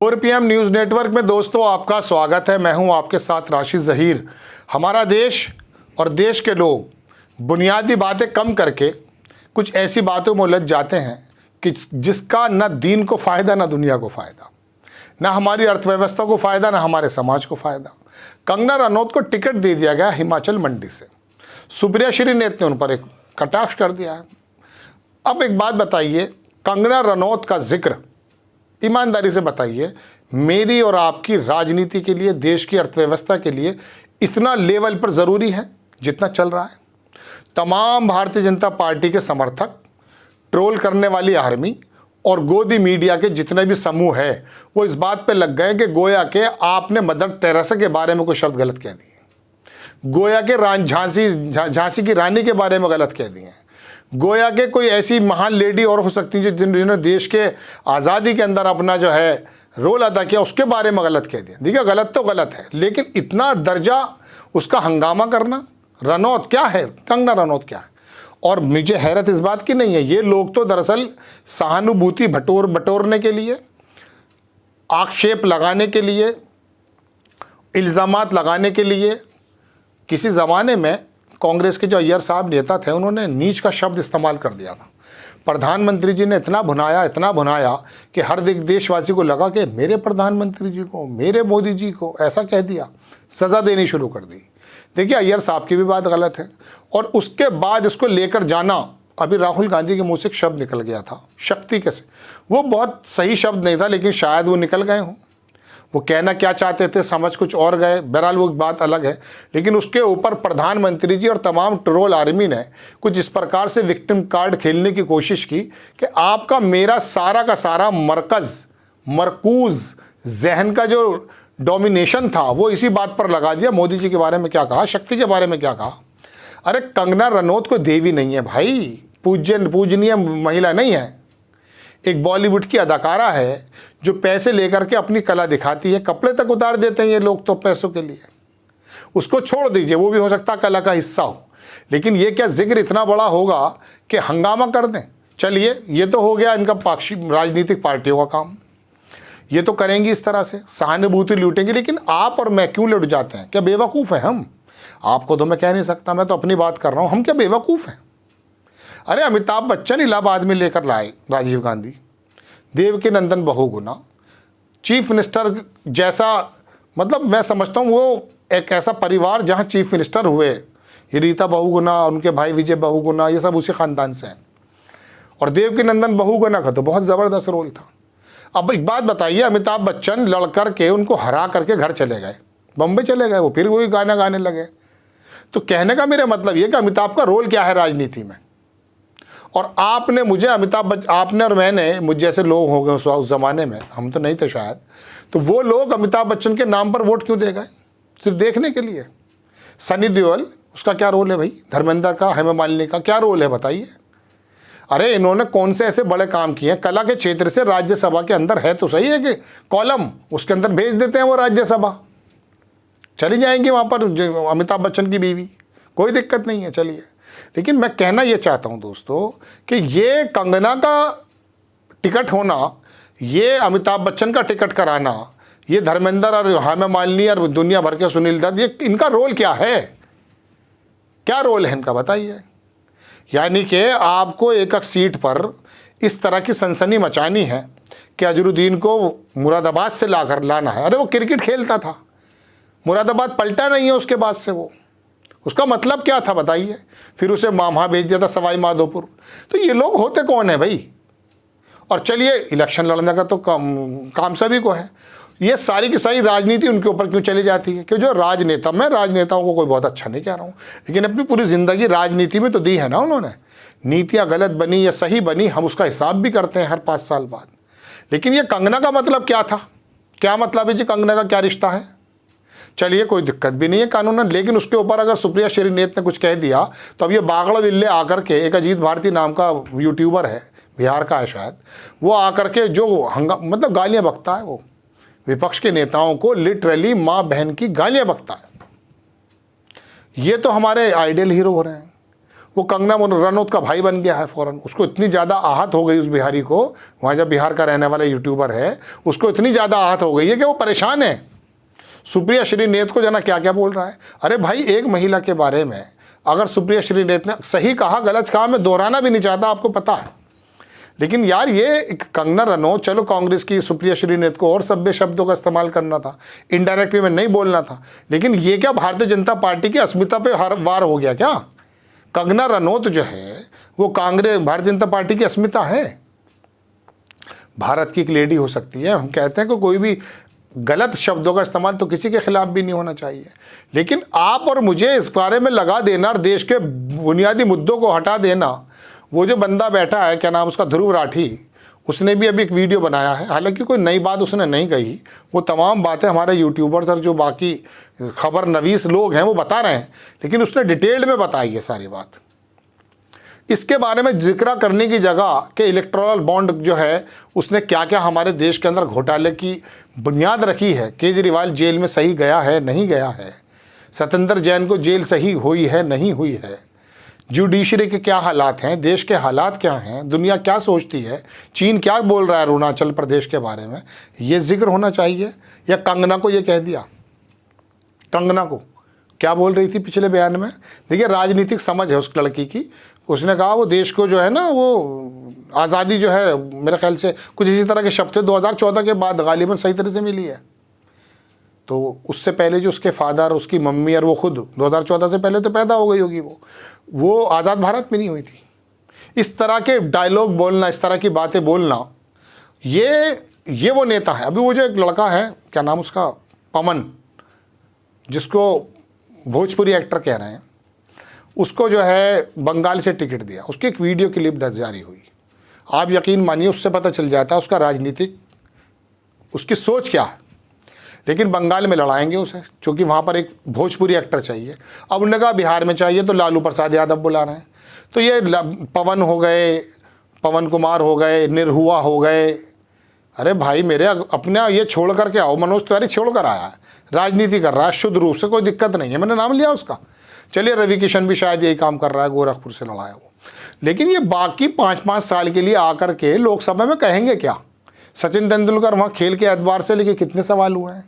4 PM news network में दोस्तों आपका स्वागत है। मैं हूं आपके साथ राशिद ज़हीर। हमारा देश और देश के लोग बुनियादी बातें कम करके कुछ ऐसी बातों में उलझ जाते हैं कि जिसका न दीन को फ़ायदा न दुनिया को फ़ायदा, ना हमारी अर्थव्यवस्था को फ़ायदा ना हमारे समाज को फ़ायदा। कंगना रनौत को टिकट दे दिया गया हिमाचल मंडी से। सुप्रिया श्रीनेत ने उन पर एक कटाक्ष कर दिया है। अब एक बात बताइए, कंगना रनौत का जिक्र ईमानदारी से बताइए, मेरी और आपकी राजनीति के लिए, देश की अर्थव्यवस्था के लिए इतना लेवल पर ज़रूरी है जितना चल रहा है? तमाम भारतीय जनता पार्टी के समर्थक, ट्रोल करने वाली आर्मी और गोदी मीडिया के जितने भी समूह है वो इस बात पे लग गए कि गोया के आपने मदर टेरेसा के बारे में कोई शब्द गलत कह दिए, गोया के झांसी की रानी के बारे में गलत कह दिए, गोया के कोई ऐसी महान लेडी और हो सकती है जिन्होंने देश के आज़ादी के अंदर अपना जो है रोल अदा किया उसके बारे में गलत कह दिया। देखिए, गलत तो गलत है, लेकिन इतना दर्जा उसका हंगामा करना, रनौत क्या है, कंगना रनौत क्या है? और मुझे हैरत इस बात की नहीं है, ये लोग तो दरअसल सहानुभूति बटोरने के लिए, आक्षेप लगाने के लिए, इल्ज़ामात लगाने के लिए, किसी ज़माने में कांग्रेस के जो अय्यर साहब नेता थे उन्होंने नीच का शब्द इस्तेमाल कर दिया था। प्रधानमंत्री जी ने इतना भुनाया कि हर देशवासी को लगा कि मेरे प्रधानमंत्री जी को, मेरे मोदी जी को ऐसा कह दिया, सज़ा देनी शुरू कर दी। देखिए, अय्यर साहब की भी बात गलत है। और उसके बाद इसको लेकर जाना, अभी राहुल गांधी के मुंह से एक शब्द निकल गया था, शक्ति कैसे, वो बहुत सही शब्द नहीं था, लेकिन शायद वो निकल गए हों। वो कहना क्या चाहते थे समझ कुछ और गए, बहरहाल वो बात अलग है। लेकिन उसके ऊपर प्रधानमंत्री जी और तमाम ट्रोल आर्मी ने कुछ इस प्रकार से विक्टिम कार्ड खेलने की कोशिश की कि आपका मेरा सारा का सारा मरकूज जहन का जो डोमिनेशन था वो इसी बात पर लगा दिया। मोदी जी के बारे में क्या कहा, शक्ति के बारे में क्या कहा। अरे कंगना रनौत कोई देवी नहीं है भाई, पूजनीय महिला नहीं है, एक बॉलीवुड की अदाकारा है जो पैसे लेकर के अपनी कला दिखाती है। कपड़े तक उतार देते हैं ये लोग तो पैसों के लिए। उसको छोड़ दीजिए, वो भी हो सकता कला का हिस्सा हो, लेकिन ये क्या जिक्र इतना बड़ा होगा कि हंगामा कर दें? चलिए, ये तो हो गया इनका राजनीतिक पार्टियों का काम, ये तो करेंगी इस तरह से, सहानुभूति लूटेंगे। लेकिन आप और मैं क्यों लुट जाते हैं? क्या बेवकूफ़ है हम? आपको तो मैं कह नहीं सकता, मैं तो अपनी बात कर रहा हूँ। हम क्या बेवकूफ़ हैं? अरे अमिताभ बच्चन इलाहाबाद में लेकर लाए राजीव गांधी, देवकी नंदन बहुगुना, चीफ मिनिस्टर जैसा, मतलब मैं समझता हूँ वो एक ऐसा परिवार जहाँ चीफ मिनिस्टर हुए, ये रीता बहुगुना, उनके भाई विजय बहुगुना, ये सब उसी ख़ानदान से हैं। और देवकी नंदन बहुगुना का तो बहुत ज़बरदस्त रोल था। अब एक बात बताइए, अमिताभ बच्चन लड़कर के उनको हरा करके घर चले गए, बम्बई चले गए, वो फिर वही गाना गाने लगे। तो कहने का मेरा मतलब ये कि अमिताभ का रोल क्या है राजनीति में। और आपने मुझे आपने और मैंने, मुझ जैसे लोग हो गए उस ज़माने में, हम तो नहीं थे शायद, तो वो लोग अमिताभ बच्चन के नाम पर वोट क्यों दे गए? सिर्फ देखने के लिए। सनी देओल, उसका क्या रोल है भाई? धर्मेंद्र का, हेमा मालिनी का क्या रोल है बताइए? अरे इन्होंने कौन से ऐसे बड़े काम किए हैं? कला के क्षेत्र से राज्यसभा के अंदर है तो सही है कि कॉलम, उसके अंदर भेज देते हैं वो राज्यसभा, चली जाएंगी वहाँ पर अमिताभ बच्चन की बीवी, कोई दिक्कत नहीं है, चलिए। लेकिन मैं कहना ये चाहता हूँ दोस्तों कि ये कंगना का टिकट होना, ये अमिताभ बच्चन का टिकट कराना, ये धर्मेंद्र और हेमा मालिनी और दुनिया भर के सुनील दत्त, ये इनका रोल क्या है? क्या रोल है इनका बताइए? यानी कि आपको एक सीट पर इस तरह की सनसनी मचानी है कि अजरुद्दीन को मुरादाबाद से लाना है। अरे वो क्रिकेट खेलता था, मुरादाबाद पलटा नहीं है उसके बाद से, वो उसका मतलब क्या था बताइए? फिर उसे मामहा भेज दिया था सवाई माधोपुर। तो ये लोग होते कौन है भाई? और चलिए, इलेक्शन लड़ने का तो काम सभी को है, ये सारी की सारी राजनीति उनके ऊपर क्यों चली जाती है? कि जो राजनेता, मैं राजनेताओं को कोई बहुत अच्छा नहीं कह रहा हूँ, लेकिन अपनी पूरी ज़िंदगी राजनीति में तो दी है ना उन्होंने। नीतियाँ गलत बनी या सही बनी, हम उसका हिसाब भी करते हैं हर 5 साल बाद। लेकिन ये कंगना का मतलब क्या था? क्या मतलब है जी? कंगना का क्या रिश्ता है? चलिए, कोई दिक्कत भी नहीं है कानूनन, लेकिन उसके ऊपर अगर सुप्रिया श्रीनेत ने कुछ कह दिया तो अब ये बागड़ा बिल्ले आकर के, एक अजीत भारती नाम का यूट्यूबर है, बिहार का है शायद, वो आकर के जो मतलब गालियाँ बकता है, वो विपक्ष के नेताओं को लिटरली माँ बहन की गालियाँ बकता है। ये तो हमारे आइडियल हीरो हो रहे हैं। वो कंगना रनौत का भाई बन गया है फ़ौरन। उसको इतनी ज़्यादा आहत हो गई उस बिहारी को, वहाँ जब बिहार का रहने वाला यूट्यूबर है, उसको इतनी ज़्यादा आहत हो गई है कि वो परेशान है। सुप्रिया श्रीनेत को जाना क्या क्या बोल रहा है। अरे भाई, एक महिला के बारे में अगर सुप्रिया श्रीनेत ने सही कहा गलत कहा, मैं दोहराना भी नहीं चाहता, आपको पता है, लेकिन यार ये कंगना रनौत, चलो कांग्रेस की सुप्रिया श्रीनेत को और सभ्य शब्दों का इस्तेमाल करना था, इनडायरेक्ट वे में नहीं बोलना था, लेकिन ये क्या भारतीय जनता पार्टी की अस्मिता पे हर वार हो गया क्या? कंगना रनौत जो है वो भारतीय जनता पार्टी की अस्मिता है। भारत की एक लेडी हो सकती है, हम कहते हैं कि कोई भी गलत शब्दों का इस्तेमाल तो किसी के खिलाफ भी नहीं होना चाहिए, लेकिन आप और मुझे इस बारे में लगा देना और देश के बुनियादी मुद्दों को हटा देना। वो जो बंदा बैठा है, क्या नाम उसका, ध्रुव राठी, उसने भी अभी एक वीडियो बनाया है, हालांकि कोई नई बात उसने नहीं कही, वो तमाम बातें हमारे यूट्यूबर्स और जो बाकी खबर नवीस लोग हैं वो बता रहे हैं, लेकिन उसने डिटेल्ड में बताई है सारी बात। इसके बारे में जिक्र करने की जगह कि इलेक्टोरल बॉन्ड जो है उसने क्या क्या हमारे देश के अंदर घोटाले की बुनियाद रखी है, केजरीवाल जेल में सही गया है नहीं गया है, सत्येंद्र जैन को जेल सही हुई है नहीं हुई है, जुडिशरी के क्या हालात हैं, देश के हालात क्या हैं, दुनिया क्या सोचती है, चीन क्या बोल रहा है अरुणाचल प्रदेश के बारे में, ये जिक्र होना चाहिए। या कंगना को ये कह दिया, कंगना को क्या बोल रही थी पिछले बयान में, देखिए राजनीतिक समझ है उस लड़की की, उसने कहा वो देश को जो है ना, वो आज़ादी जो है मेरे ख्याल से कुछ इसी तरह के शब्द थे 2014 के बाद गालिबन सही तरह से मिली है। तो उससे पहले जो उसके फादर, उसकी मम्मी और वो खुद 2014 से पहले तो पैदा हो गई होगी, वो आज़ाद भारत में नहीं हुई थी। इस तरह के डायलॉग बोलना, इस तरह की बातें बोलना, ये वो नेता है। अभी वो जो एक लड़का है, क्या नाम उसका, पवन, जिसको भोजपुरी एक्टर कह रहे हैं, उसको जो है बंगाल से टिकट दिया, उसकी एक वीडियो क्लिप जारी हुई। आप यकीन मानिए उससे पता चल जाता है उसका राजनीतिक, उसकी सोच क्या है। लेकिन बंगाल में लड़ाएंगे उसे, क्योंकि वहाँ पर एक भोजपुरी एक्टर चाहिए। अब उन्होंने कहा बिहार में चाहिए, तो लालू प्रसाद यादव बुला रहे हैं। तो ये पवन हो गए, पवन कुमार हो गए, निरहुआ हो गए। अरे भाई मेरे, अपने ये छोड़ करके आओ। मनोज तिवारी छोड़ कर आया है, राजनीति कर रहा है शुद्ध रूप से, कोई दिक्कत नहीं है, मैंने नाम लिया उसका। चलिए रवि किशन भी शायद यही काम कर रहा है, गोरखपुर से लड़ा है वो। लेकिन ये बाकी 5-5 साल के लिए आकर के लोकसभा में कहेंगे क्या? सचिन तेंदुलकर वहाँ खेल के एतबार से लेके कितने सवाल हुए हैं।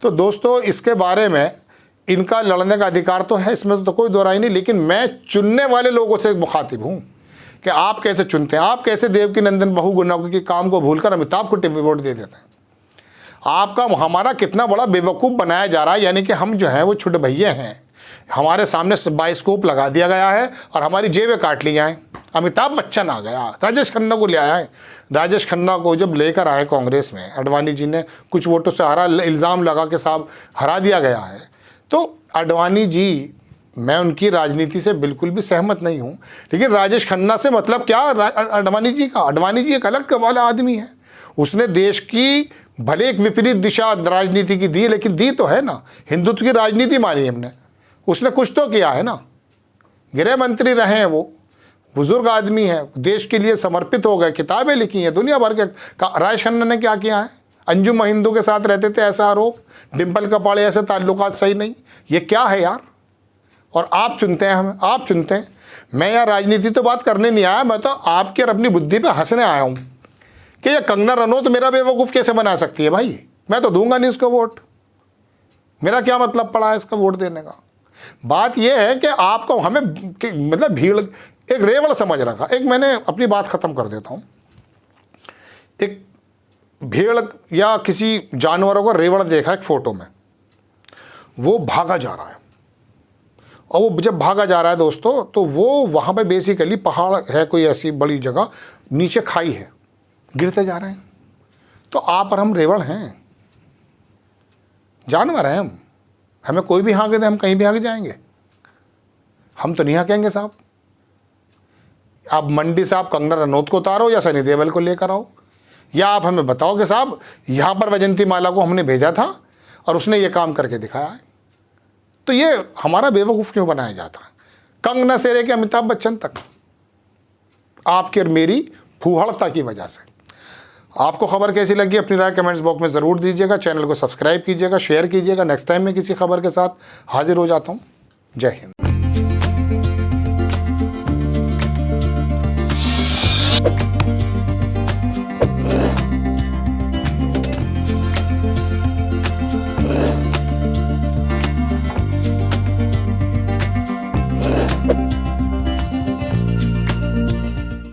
तो दोस्तों इसके बारे में इनका लड़ने का अधिकार तो है, इसमें तो कोई दो राय नहीं, लेकिन मैं चुनने वाले लोगों से मुखातिब हूँ कि आप कैसे चुनते हैं। आप कैसे देवकी नंदन बहु गुना के काम को भूलकर अमिताभ को टीवी वोट दे देते हैं। आपका हमारा कितना बड़ा बेवकूफ़ बनाया जा रहा है, यानी कि हम जो हैं वो छुट भैये हैं। हमारे सामने बाइस्कोप लगा दिया गया है और हमारी जेबें काट ली जाएँ। अमिताभ बच्चन आ गया, राजेश खन्ना को ले आया है। राजेश खन्ना को जब लेकर आए कांग्रेस में, अडवाणी जी ने कुछ वोटों से हरा, इल्ज़ाम लगा के साहब हरा दिया गया है। तो अडवाणी जी, मैं उनकी राजनीति से बिल्कुल भी सहमत नहीं हूँ, लेकिन राजेश खन्ना से मतलब क्या अडवाणी जी का? अडवाणी जी एक अलग वाला आदमी है। उसने देश की भले एक विपरीत दिशा राजनीति की दी, लेकिन दी तो है ना, हिंदुत्व की राजनीति मानी हमने। उसने कुछ तो किया है ना, गृह मंत्री रहे हैं, वो बुजुर्ग आदमी है, देश के लिए समर्पित हो गए, किताबें लिखी हैं दुनिया भर के। राजेश खन्ना ने क्या किया है? अंजुम हिंदू के साथ रहते थे ऐसा आरोप, डिम्पल कपाड़े ऐसे ताल्लुकात सही नहीं, ये क्या है यार? और आप चुनते हैं हमें, आप चुनते हैं। मैं यार राजनीति तो बात करने नहीं आया, मैं तो आपके और अपनी बुद्धि पे हंसने आया हूँ कि ये कंगना रनौत मेरा बेवकूफ़ कैसे बना सकती है भाई। मैं तो दूंगा नहीं इसको वोट, मेरा क्या मतलब पड़ा है इसका वोट देने का। बात यह है कि आपको हमें मतलब भीड़ एक रेवड़ समझ रखा। एक मैंने अपनी बात ख़त्म कर देता हूँ। एक भेड़ या किसी जानवरों का रेवड़ देखा एक फ़ोटो में, वो भागा जा रहा है, और वो जब भागा जा रहा है दोस्तों, तो वो वहाँ पे बेसिकली पहाड़ है, कोई ऐसी बड़ी जगह, नीचे खाई है, गिरते जा रहे हैं। तो आप और हम रेवड़ हैं, जानवर हैं हम, हमें कोई भी हाँक दे हम कहीं भी हाँक जाएंगे, हम तो नहीं हाँकेंगे साहब। आप मंडी से आप कंगना रनौत को उतारो या सनी देओल को लेकर आओ, या आप हमें बताओ कि साहब यहाँ पर वैजयंती माला को हमने भेजा था और उसने ये काम करके दिखाया है। तो ये हमारा बेवकूफ़ क्यों बनाया जाता है? कंगना से लेकर अमिताभ बच्चन तक, आपकी और मेरी फूहड़ता की वजह से। आपको खबर कैसी लगी अपनी राय कमेंट्स बॉक्स में ज़रूर दीजिएगा। चैनल को सब्सक्राइब कीजिएगा, शेयर कीजिएगा। नेक्स्ट टाइम मैं किसी खबर के साथ हाजिर हो जाता हूँ। जय हिंद।